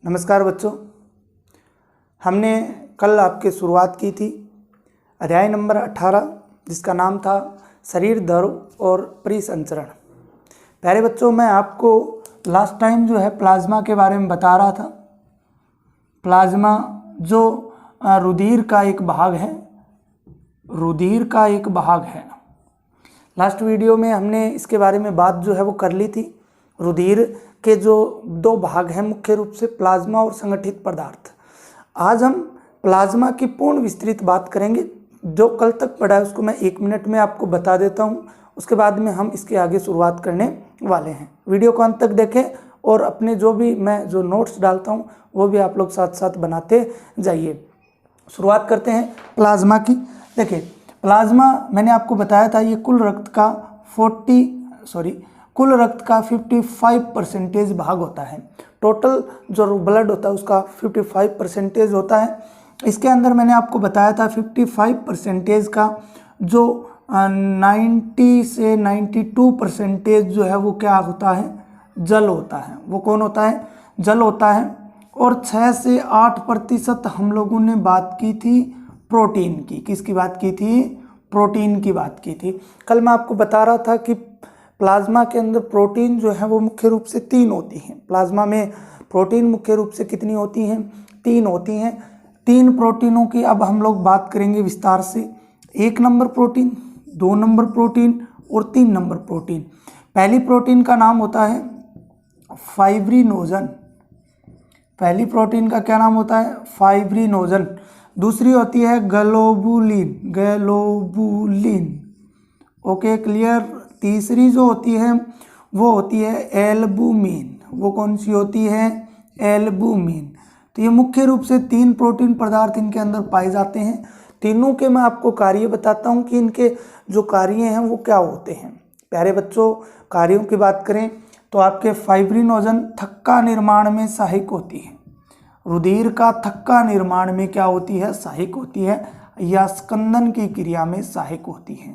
नमस्कार बच्चों, हमने कल आपके शुरुआत की थी अध्याय नंबर 18 जिसका नाम था शरीर द्रव और परिसंचरण। प्यारे बच्चों, मैं आपको लास्ट टाइम जो है प्लाज्मा के बारे में बता रहा था। प्लाज्मा जो रुधिर का एक भाग है, लास्ट वीडियो में हमने इसके बारे में बात जो है वो कर ली थी। रुधिर के जो दो भाग हैं मुख्य रूप से प्लाज्मा और संगठित पदार्थ। आज हम प्लाज्मा की पूर्ण विस्तृत बात करेंगे। जो कल तक पढ़ा है उसको मैं 1 मिनट में आपको बता देता हूँ, उसके बाद में हम इसके आगे शुरुआत करने वाले हैं। वीडियो को अंत तक देखें और अपने मैं जो नोट्स डालता हूँ वो भी आप लोग साथ साथ बनाते जाइए। शुरुआत करते हैं प्लाज्मा की। देखिए, प्लाज्मा मैंने आपको बताया था ये कुल रक्त का 55% भाग होता है। टोटल जो ब्लड होता है उसका 55% होता है। इसके अंदर मैंने आपको बताया था 55% का जो 90 से 92% जो है वो क्या होता है, जल होता है। वो कौन होता है? जल होता है। और 6 से 8% हम लोगों ने बात की थी प्रोटीन की। किसकी बात की थी? प्रोटीन की बात की थी। कल मैं आपको बता रहा था कि प्लाज्मा के अंदर प्रोटीन जो है वो मुख्य रूप से 3 होती हैं। प्लाज्मा में प्रोटीन मुख्य रूप से कितनी होती हैं? 3 होती हैं। 3 प्रोटीनों की अब हम लोग बात करेंगे विस्तार से। 1 नंबर प्रोटीन, 2 नंबर प्रोटीन और 3 नंबर प्रोटीन। पहली प्रोटीन का नाम होता है फाइब्रिनोजन। पहली प्रोटीन का क्या नाम होता है? फाइब्रिनोजन। दूसरी होती है ग्लोबुलिन। Okay, clear. तीसरी जो होती है वो होती है एल्बुमिन। वो कौन सी होती है? एल्बुमिन। तो ये मुख्य रूप से 3 प्रोटीन पदार्थ इनके अंदर पाए जाते हैं। तीनों के मैं आपको कार्य बताता हूँ कि इनके जो कार्य हैं वो क्या होते हैं। प्यारे बच्चों, कार्यों की बात करें तो आपके फाइब्रिनोजन थक्का निर्माण में सहायक होती है। रुधिर का थक्का निर्माण में क्या होती है? सहायक होती है, या स्कंदन की क्रिया में सहायक होती है।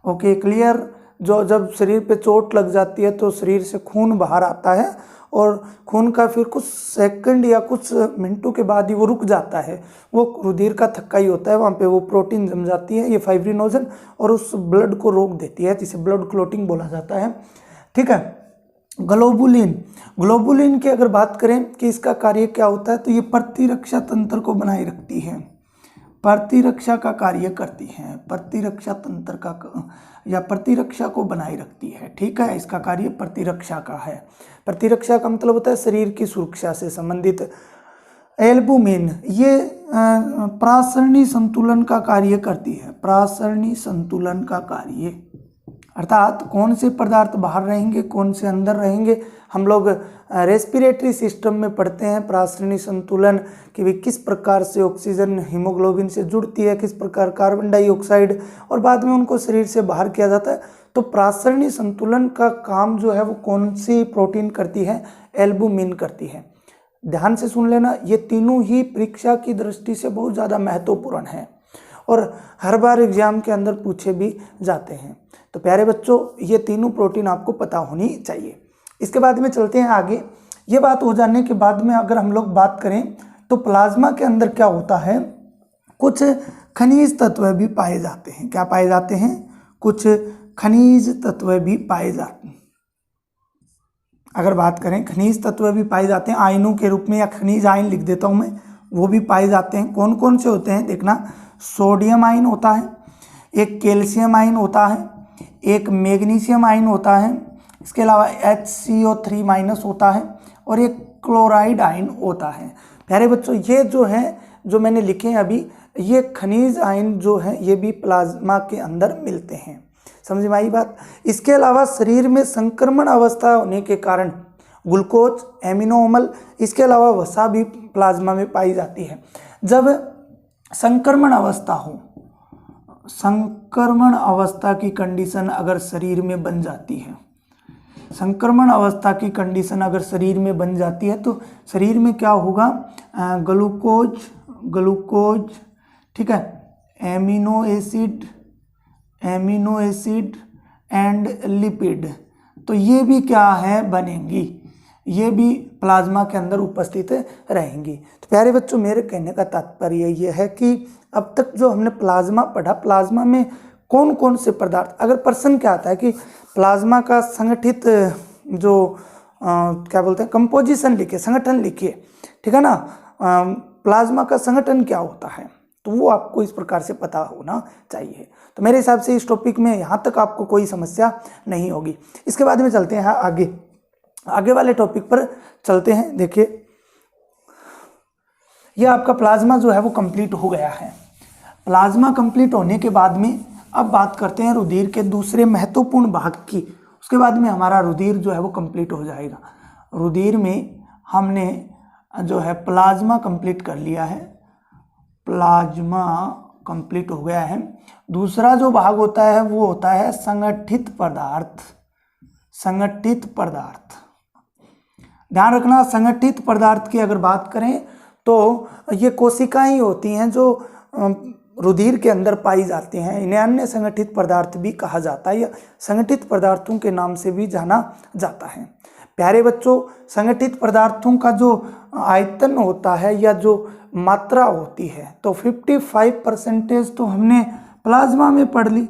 Okay, clear. जब शरीर पे चोट लग जाती है तो शरीर से खून बाहर आता है और खून का फिर कुछ सेकंड या कुछ मिनटों के बाद ही वो रुक जाता है। वो रुधिर का थक्का ही होता है, वहाँ पे वो प्रोटीन जम जाती है, ये फाइब्रिनोजन, और उस ब्लड को रोक देती है, जिसे ब्लड क्लॉटिंग बोला जाता है। ठीक है। ग्लोबुलिन की अगर बात करें कि इसका कार्य क्या होता है, तो ये प्रतिरक्षा तंत्र को बनाए रखती है। प्रतिरक्षा का कार्य करती है। प्रतिरक्षा तंत्र का या प्रतिरक्षा को बनाए रखती है। ठीक है, इसका कार्य प्रतिरक्षा का है। प्रतिरक्षा का मतलब होता है शरीर की सुरक्षा से संबंधित। एल्बुमिन ये प्रासरणी संतुलन का कार्य करती है। प्रासरणी संतुलन का कार्य अर्थात कौन से पदार्थ बाहर रहेंगे, कौन से अंदर रहेंगे। हम लोग रेस्पिरेटरी सिस्टम में पढ़ते हैं प्रासरणी संतुलन कि भी किस प्रकार से ऑक्सीजन हीमोग्लोबिन से जुड़ती है, किस प्रकार कार्बन डाइऑक्साइड, और बाद में उनको शरीर से बाहर किया जाता है। तो प्रासरणी संतुलन का काम जो है वो कौन सी प्रोटीन करती है? एल्बुमिन करती है। ध्यान से सुन लेना, ये तीनों ही परीक्षा की दृष्टि से बहुत ज़्यादा महत्वपूर्ण है और हर बार एग्जाम के अंदर पूछे भी जाते हैं। तो प्यारे बच्चों, ये तीनों प्रोटीन आपको पता होनी चाहिए। इसके बाद में चलते हैं आगे। ये बात हो जाने के बाद में अगर हम लोग बात करें तो प्लाज्मा के अंदर क्या होता है, कुछ खनिज तत्व भी पाए जाते हैं। क्या पाए जाते हैं? कुछ खनिज तत्व भी पाए जाते हैं। अगर बात करें खनिज तत्व भी पाए जाते हैं आयनों के रूप में, या खनिज आयन लिख देता हूँ मैं, वो भी पाए जाते हैं। कौन कौन से होते हैं देखना, सोडियम आयन होता है, एक कैल्शियम आयन होता है, एक मैग्नीशियम आयन होता है, इसके अलावा HCO3- होता है, और एक क्लोराइड आयन होता है। प्यारे बच्चों, ये जो है जो मैंने लिखे हैं अभी, ये खनिज आयन जो है ये भी प्लाज्मा के अंदर मिलते हैं। समझ में आई बात? इसके अलावा शरीर में संक्रमण अवस्था होने के कारण ग्लूकोज, एमिनो अम्ल, इसके अलावा वसा भी प्लाज्मा में पाई जाती है। जब संक्रमण अवस्था हो, संक्रमण अवस्था की कंडीशन अगर शरीर में बन जाती है, संक्रमण अवस्था की कंडीशन अगर शरीर में बन जाती है तो शरीर में क्या होगा? ग्लूकोज, ठीक है, एमिनो एसिड एंड लिपिड, तो ये भी क्या है? बनेंगी। ये भी प्लाज्मा के अंदर उपस्थित रहेंगी। तो प्यारे बच्चों, मेरे कहने का तात्पर्य ये है कि अब तक जो हमने प्लाज्मा पढ़ा, प्लाज्मा में कौन कौन से पदार्थ, अगर प्रश्न क्या आता है कि प्लाज्मा का संगठित जो क्या बोलते हैं कंपोजिशन लिखिए, संगठन लिखिए, ठीक है ना, प्लाज्मा का संगठन क्या होता है, तो वो आपको इस प्रकार से पता होना चाहिए। तो मेरे हिसाब से इस टॉपिक में यहाँ तक आपको कोई समस्या नहीं होगी। इसके बाद में चलते हैं आगे वाले टॉपिक पर चलते हैं। देखिए, यह आपका प्लाज्मा जो है वो कंप्लीट हो गया है। प्लाज्मा कंप्लीट होने के बाद में अब बात करते हैं रुधिर के दूसरे महत्वपूर्ण भाग की। उसके बाद में हमारा रुधिर जो है वो कंप्लीट हो जाएगा। रुधिर में हमने जो है प्लाज्मा कंप्लीट कर लिया है, प्लाज्मा कंप्लीट हो गया है। दूसरा जो भाग होता है वो होता है संगठित पदार्थ। संगठित पदार्थ, ध्यान रखना, संगठित पदार्थ की अगर बात करें तो ये कोशिकाएं होती हैं जो रुधिर के अंदर पाई जाती हैं। इन्हें अन्य संगठित पदार्थ भी कहा जाता है या संगठित पदार्थों के नाम से भी जाना जाता है। प्यारे बच्चों, संगठित पदार्थों का जो आयतन होता है या जो मात्रा होती है, तो 55% तो हमने प्लाज्मा में पढ़ ली,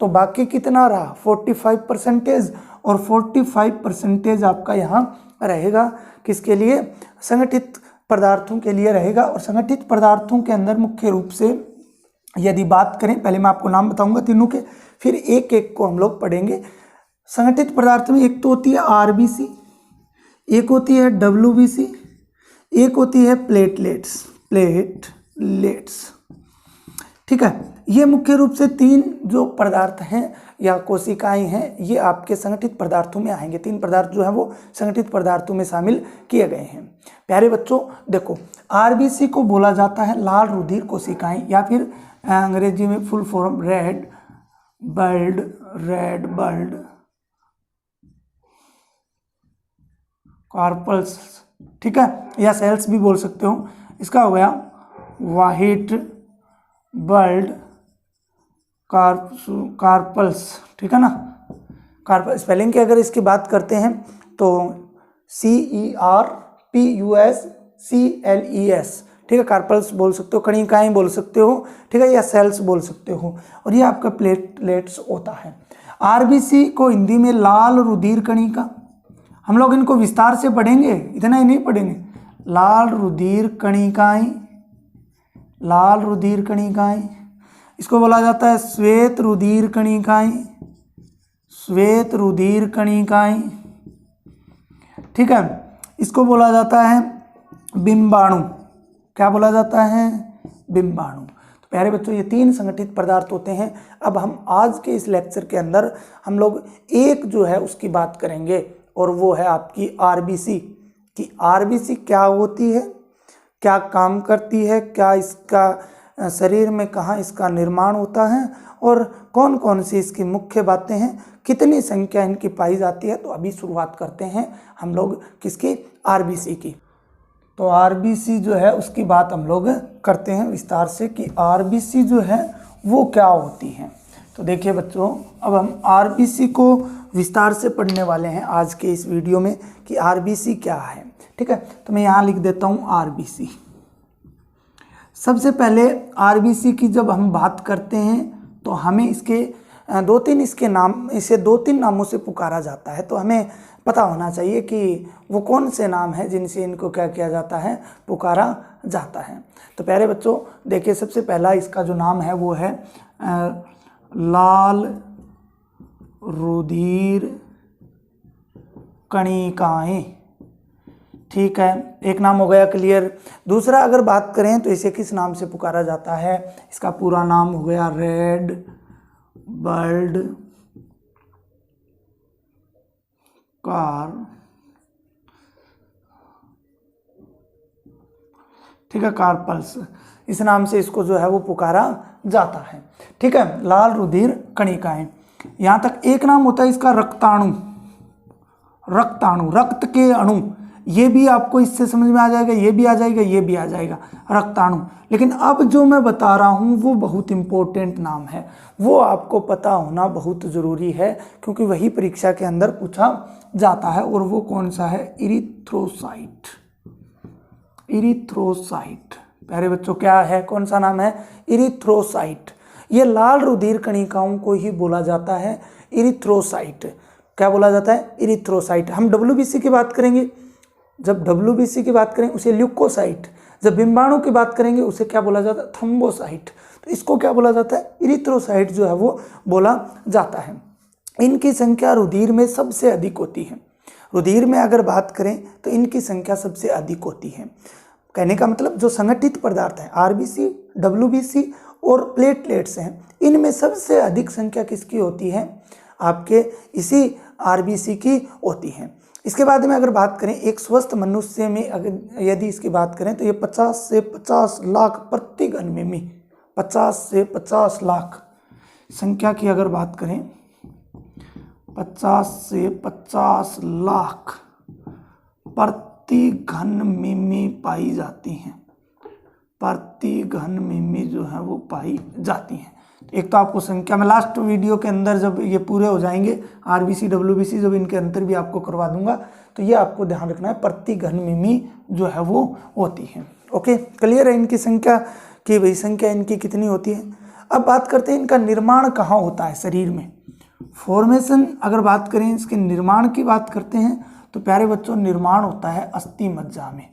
तो बाकी कितना रहा 45%, और 45% आपका यहाँ रहेगा किसके लिए, संगठित पदार्थों के लिए रहेगा। और संगठित पदार्थों के अंदर मुख्य रूप से यदि बात करें, पहले मैं आपको नाम बताऊंगा तीनों के, फिर एक एक को हम लोग पढ़ेंगे। संगठित पदार्थ में एक तो होती है आरबीसी, एक होती है डब्ल्यूबीसी, एक होती है प्लेटलेट्स। ठीक है, ये मुख्य रूप से तीन जो पदार्थ हैं या कोशिकाएं हैं, ये आपके संगठित पदार्थों में आएंगे। तीन पदार्थ जो है वो संगठित पदार्थों में शामिल किए गए हैं। प्यारे बच्चों देखो, आरबीसी को बोला जाता है लाल रुधिर कोशिकाएं, या फिर अंग्रेजी में full form red blood carpals, ठीक है, या सेल्स भी बोल सकते हो। इसका हो गया वाइट ब्लड कार्पल्स, ठीक है ना। कार्पल स्पेलिंग की अगर इसकी बात करते हैं तो CERPUSCLES, ठीक है, कार्पल्स बोल सकते हो, कणिकाएं बोल सकते हो, ठीक है, या सेल्स बोल सकते हो। और ये आपका प्लेटलेट्स होता है। आरबीसी को हिंदी में लाल रुधिर कणिका, हम लोग इनको विस्तार से पढ़ेंगे, इतना ही नहीं पढ़ेंगे। लाल रुधिर कणिकाएं, इसको बोला जाता है श्वेत रुधिर कणिकाएं, ठीक है, इसको बोला जाता है बिंबाणु। क्या बोला जाता है, बिंबाणु। तो प्यारे बच्चों, ये तीन संगठित पदार्थ होते हैं। अब हम आज के इस लेक्चर के अंदर हम लोग एक जो है उसकी बात करेंगे, और वो है आपकी आरबीसी। कि आरबीसी क्या होती है, क्या काम करती है, क्या इसका शरीर में कहाँ इसका निर्माण होता है, और कौन कौन सी इसकी मुख्य बातें हैं, कितनी संख्या इनकी पाई जाती है। तो अभी शुरुआत करते हैं हम लोग किसकी, आरबीसी की। तो आरबीसी जो है उसकी बात हम लोग करते हैं विस्तार से कि आरबीसी जो है वो क्या होती है। तो देखिए बच्चों, अब हम आरबीसी को विस्तार से पढ़ने वाले हैं आज के इस वीडियो में कि आरबीसी क्या है, ठीक है। तो मैं यहाँ लिख देता हूँ आरबीसी। सबसे पहले आरबीसी की जब हम बात करते हैं तो हमें इसके इसे दो तीन नामों से पुकारा जाता है। तो हमें पता होना चाहिए कि वो कौन से नाम हैं जिनसे इनको क्या किया जाता है, पुकारा जाता है। तो प्यारे बच्चों देखिए, सबसे पहला इसका जो नाम है वो है लाल रुधिर कणिकाएं, ठीक है, एक नाम हो गया क्लियर। दूसरा अगर बात करें तो इसे किस नाम से पुकारा जाता है, इसका पूरा नाम हो गया रेड ब्लड ठीक है, कार्पल्स, इस नाम से इसको जो है वो पुकारा जाता है, ठीक है, लाल रुधिर कणिकाएं। यहाँ तक एक नाम होता है इसका रक्ताणु, रक्त के अणु, ये भी आपको इससे समझ में आ जाएगा, ये भी आ जाएगा, ये भी आ जाएगा, रक्ताणु। लेकिन अब जो मैं बता रहा हूँ वो बहुत इंपॉर्टेंट नाम है, वो आपको पता होना बहुत ज़रूरी है, क्योंकि वही परीक्षा के अंदर पूछा जाता है। और वो कौन सा है? इरिथ्रोसाइट। इरिथ्रोसाइट प्यारे बच्चों क्या है, कौन सा नाम है? इरिथ्रोसाइट। ये लाल रुधिर कणिकाओं को ही बोला जाता है इरिथ्रोसाइट। क्या बोला जाता है? इरिथ्रोसाइट। हम WBC की बात करेंगे, जब WBC की बात करें उसे ल्यूकोसाइट। जब बिंबाणु की बात करेंगे उसे क्या बोला जाता है? थ्रोम्बोसाइट। तो इसको क्या बोला जाता है? इरिथ्रोसाइट जो है वो बोला जाता है। इनकी संख्या रुधिर में सबसे अधिक होती है। रुधिर में अगर बात करें तो इनकी संख्या सबसे अधिक होती है। कहने का मतलब जो संगठित पदार्थ है, RBC, WBC और प्लेटलेट्स हैं, इनमें सबसे अधिक संख्या किसकी होती है? आपके इसी RBC की होती है। इसके बाद में अगर बात करें एक स्वस्थ मनुष्य में, अगर यदि इसकी बात करें तो ये 50 से 50 लाख प्रति घन मिमी, 50 से 50 लाख संख्या की अगर बात करें, 50 से 50 लाख प्रति घन मिमी पाई जाती हैं। प्रति घन मिमी जो है वो पाई जाती हैं। एक तो आपको संख्या में लास्ट वीडियो के अंदर जब ये पूरे हो जाएंगे RBC WBC, जब इनके अंतर भी आपको करवा दूंगा, तो ये आपको ध्यान रखना है, प्रति घन मिमी जो है वो होती है। ओके, क्लियर है इनकी संख्या की, भाई संख्या इनकी कितनी होती है। अब बात करते हैं इनका निर्माण कहाँ होता है शरीर में। फॉर्मेशन अगर बात करें, इसके निर्माण की बात करते हैं तो प्यारे बच्चों निर्माण होता है अस्थि मज्जा में।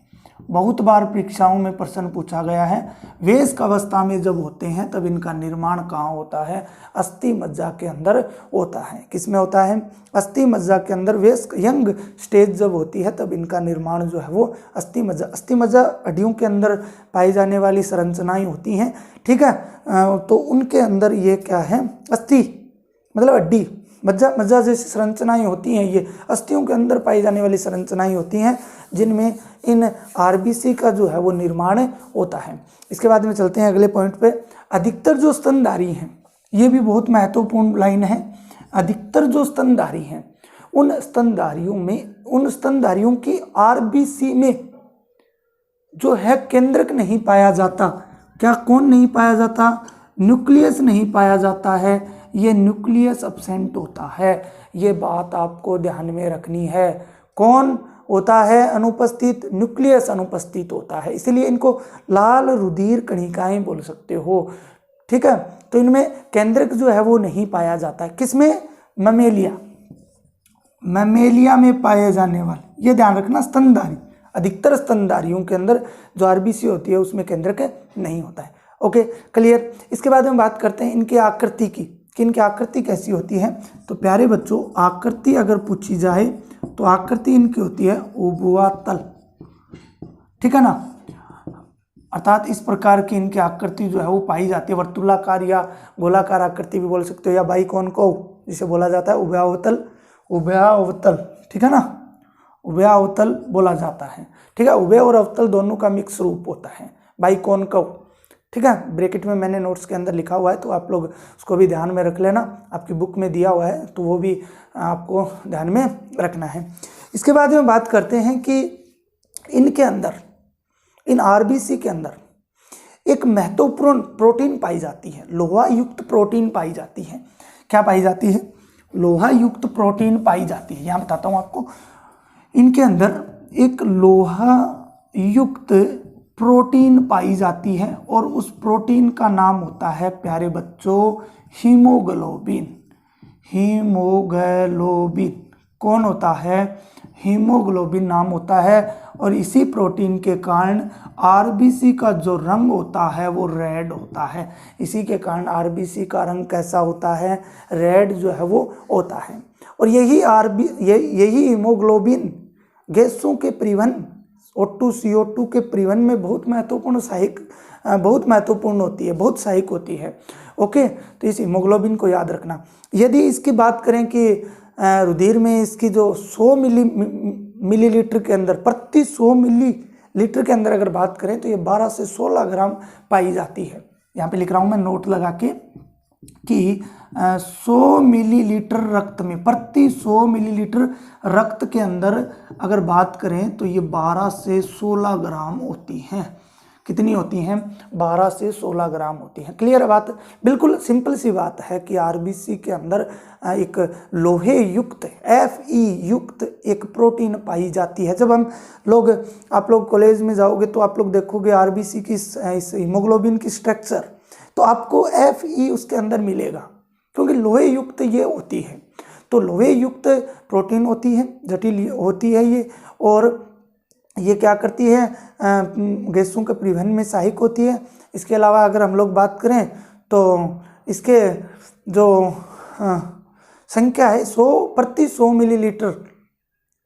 बहुत बार परीक्षाओं में प्रश्न पूछा गया है, वयस्क अवस्था में जब होते हैं तब इनका निर्माण कहाँ होता है? अस्थि मज्जा के अंदर होता है। किस में होता है? अस्थि मज्जा के अंदर। वयस्क यंग स्टेज जब होती है तब इनका निर्माण जो है वो अस्थि मज्जा। अस्थि मज्जा हड्डियों के अंदर पाई जाने वाली संरचनाएं होती हैं, ठीक है। तो उनके अंदर ये क्या है? अस्थि मतलब हड्डी, मज्जा जैसी संरचनाएं होती हैं, ये अस्थियों के अंदर पाई जाने वाली संरचनाएं होती हैं, जिनमें इन RBC का जो है वो निर्माण होता है। इसके बाद में चलते हैं अगले पॉइंट पे। अधिकतर जो स्तनधारी हैं, ये भी बहुत महत्वपूर्ण लाइन है। अधिकतर जो स्तनधारी हैं, उन स्तनधारियों की RBC में जो है केंद्रक नहीं पाया जाता। क्या कौन नहीं पाया जाता? न्यूक्लियस नहीं पाया जाता है, ये न्यूक्लियस अब्सेंट होता है। ये बात आपको ध्यान में रखनी है। कौन होता है अनुपस्थित? न्यूक्लियस अनुपस्थित होता है, इसलिए इनको लाल रुधिर कणिकाएं बोल सकते हो, ठीक है। तो इनमें केंद्रक जो है वो नहीं पाया जाता है। किसमें? ममेलिया में पाए जाने वाले, ये ध्यान रखना, स्तनधारी। अधिकतर स्तनधारियों के अंदर जो RBC होती है उसमें केंद्रक नहीं होता है। Okay, clear. इसके बाद हम बात करते हैं इनकी आकृति की, कि इनकी आकृति कैसी होती है। तो प्यारे बच्चों आकृति अगर पूछी जाए तो आकृति इनकी होती है उभयतल, ठीक है ना। अर्थात इस प्रकार की इनकी आकृति जो है वो पाई जाती है। वर्तुलाकार या गोलाकार आकृति भी बोल सकते हो, या बाइकोनकोव जिसे बोला जाता है, उभयावतल, ठीक है ना, उभयावतल बोला जाता है, ठीक है। उभय और अवतल दोनों का मिक्स रूप होता है, बाइकोनकोव, ठीक है। ब्रैकेट में मैंने नोट्स के अंदर लिखा हुआ है, तो आप लोग उसको भी ध्यान में रख लेना। आपकी बुक में दिया हुआ है तो वो भी आपको ध्यान में रखना है। इसके बाद में बात करते हैं कि इनके अंदर, इन RBC के अंदर एक महत्वपूर्ण प्रोटीन पाई जाती है, लोहा युक्त प्रोटीन पाई जाती है। क्या पाई जाती है? लोहा युक्त प्रोटीन पाई जाती है। यहाँ बताता हूँ आपको, इनके अंदर एक लोहा युक्त प्रोटीन पाई जाती है, और उस प्रोटीन का नाम होता है प्यारे बच्चों हीमोग्लोबिन। हीमोग्लोबिन कौन होता है? हीमोग्लोबिन नाम होता है। और इसी प्रोटीन के कारण RBC का जो रंग होता है वो रेड होता है। इसी के कारण RBC का रंग कैसा होता है? रेड जो है वो होता है। और यही हीमोग्लोबिन गैसों के परिवहन, O2 CO2 के परिवहन में बहुत महत्वपूर्ण होती है, बहुत सहायक होती है। ओके, तो इस हीमोग्लोबिन को याद रखना। यदि इसकी बात करें कि रुधिर में इसकी जो 100 मिलीलीटर के अंदर, प्रति 100 मिलीलीटर के अंदर अगर बात करें तो ये 12 से 16 ग्राम पाई जाती है। यहाँ पे लिख रहा हूँ मैं नोट लगा के, कि 100 मिलीलीटर रक्त में, प्रति 100 मिलीलीटर रक्त के अंदर अगर बात करें तो ये 12 से 16 ग्राम होती हैं। कितनी होती हैं? 12 से 16 ग्राम होती हैं। क्लियर है बात? बिल्कुल सिंपल सी बात है कि आरबीसी के अंदर एक लोहे युक्त, Fe युक्त एक प्रोटीन पाई जाती है। जब आप लोग कॉलेज में जाओगे तो आप लोग देखोगे आरबीसी की इस हीमोग्लोबिन की स्ट्रक्चर, तो आपको Fe उसके अंदर मिलेगा, क्योंकि लोहे युक्त ये होती है। तो लोहे युक्त प्रोटीन होती है, जटिल होती है ये, और ये क्या करती है? गैसों के परिवहन में सहायक होती है। इसके अलावा अगर हम लोग बात करें तो इसके जो संख्या है 100 प्रति 100 मिलीलीटर,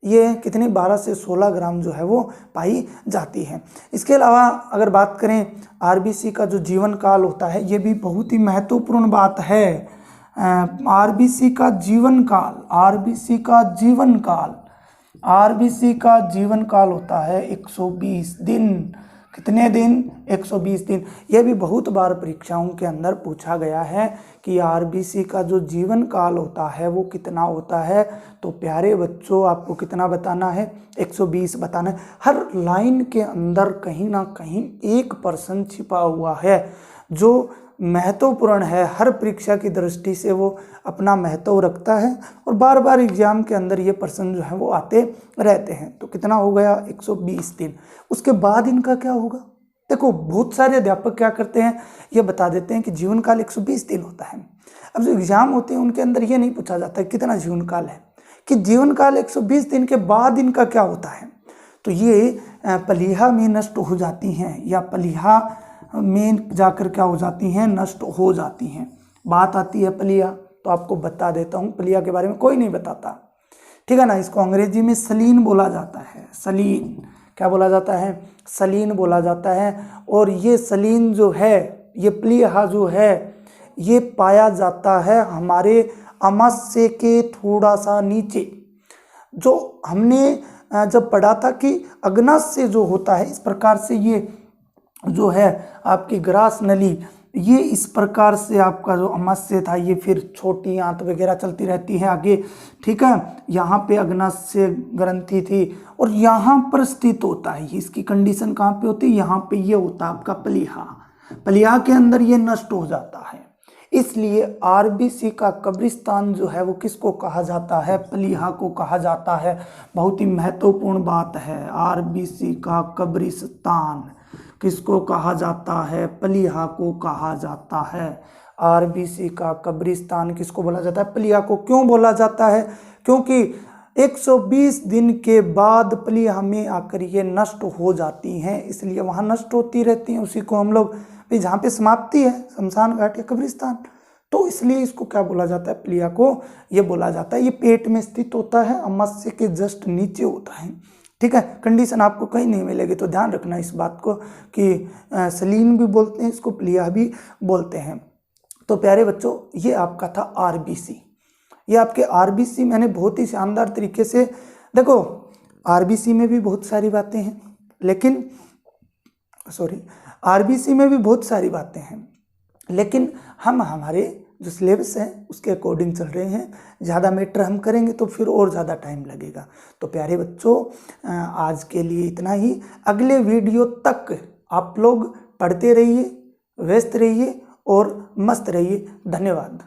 ये कितनी 12 से 16 ग्राम जो है वो पाई जाती है। इसके अलावा अगर बात करें आरबीसी का जो जीवन काल होता है, ये भी बहुत ही महत्वपूर्ण बात है। आरबीसी का जीवन काल, आरबीसी का जीवन काल होता है 120 दिन। कितने दिन? 120 दिन। यह भी बहुत बार परीक्षाओं के अंदर पूछा गया है कि आरबीसी का जो जीवन काल होता है वो कितना होता है। तो प्यारे बच्चों, आपको कितना बताना है? 120 बताना है। हर लाइन के अंदर कहीं ना कहीं 1% छिपा हुआ है जो महत्वपूर्ण है, हर परीक्षा की दृष्टि से वो अपना महत्व रखता है, और बार बार एग्जाम के अंदर ये प्रश्न जो है वो आते रहते हैं। तो कितना हो गया? 120 दिन। उसके बाद इनका क्या होगा? देखो, बहुत सारे अध्यापक क्या करते हैं, ये बता देते हैं कि जीवन काल 120 दिन होता है। अब जो एग्जाम होते हैं उनके अंदर ये नहीं पूछा जाता है कितना जीवन काल है, कि जीवन काल 120 दिन के बाद इनका क्या होता है। तो ये पलीहा में नष्ट हो जाती हैं, या पलीहा में जाकर क्या हो जाती हैं? नष्ट हो जाती हैं। बात आती है पलिया, तो आपको बता देता हूँ, पलिया के बारे में कोई नहीं बताता, ठीक है ना। इसको अंग्रेजी में सलीन बोला जाता है। सलीन, क्या बोला जाता है? सलीन बोला जाता है। और ये सलीन जो है, ये पलिया जो है, ये पाया जाता है हमारे अमाशय के थोड़ा सा नीचे। जो हमने जब पढ़ा था कि अग्नाशय जो होता है, इस प्रकार से ये जो है आपकी ग्रास नली, ये इस प्रकार से आपका जो अमाशय था, ये फिर छोटी आंत वगैरह चलती रहती है आगे, ठीक है। यहाँ पे अग्नाशय ग्रंथि थी और यहाँ पर स्थित होता है। इसकी कंडीशन कहाँ पे होती है? यहाँ पे ये होता है आपका पलिहा। पलिहा के अंदर ये नष्ट हो जाता है। इसलिए आरबीसी का कब्रिस्तान जो है वो किसको कहा जाता है? पलिहा को कहा जाता है। बहुत ही महत्वपूर्ण बात है, आरबीसी का कब्रिस्तान किसको कहा जाता है? पलिहा को कहा जाता है। आरबीसी का कब्रिस्तान किसको बोला जाता है? पलिहा को। क्यों बोला जाता है? क्योंकि 120 दिन के बाद पलिहा में आकर ये नष्ट हो जाती हैं, इसलिए वहाँ नष्ट होती रहती हैं। उसी को हम लोग जहाँ पे समाप्ति है, शमशान घाट या कब्रिस्तान, तो इसलिए इसको क्या बोला जाता है? पलिहा को ये बोला जाता है। ये पेट में स्थित होता है, अमाशय के जस्ट नीचे होता है, ठीक है। कंडीशन आपको कहीं नहीं मिलेगी, तो ध्यान रखना इस बात को कि सलीन भी बोलते हैं इसको, पलिहा भी बोलते हैं। तो प्यारे बच्चों, ये आपका था आरबीसी। ये आपके आरबीसी मैंने बहुत ही शानदार तरीके से, देखो आरबीसी में भी बहुत सारी बातें हैं, लेकिन आरबीसी में भी बहुत सारी बातें हैं, लेकिन हम हमारे जो सिलेबस है उसके अकॉर्डिंग चल रहे हैं। ज़्यादा मैटर हम करेंगे तो फिर और ज़्यादा टाइम लगेगा। तो प्यारे बच्चों, आज के लिए इतना ही। अगले वीडियो तक आप लोग पढ़ते रहिए, व्यस्त रहिए और मस्त रहिए। धन्यवाद।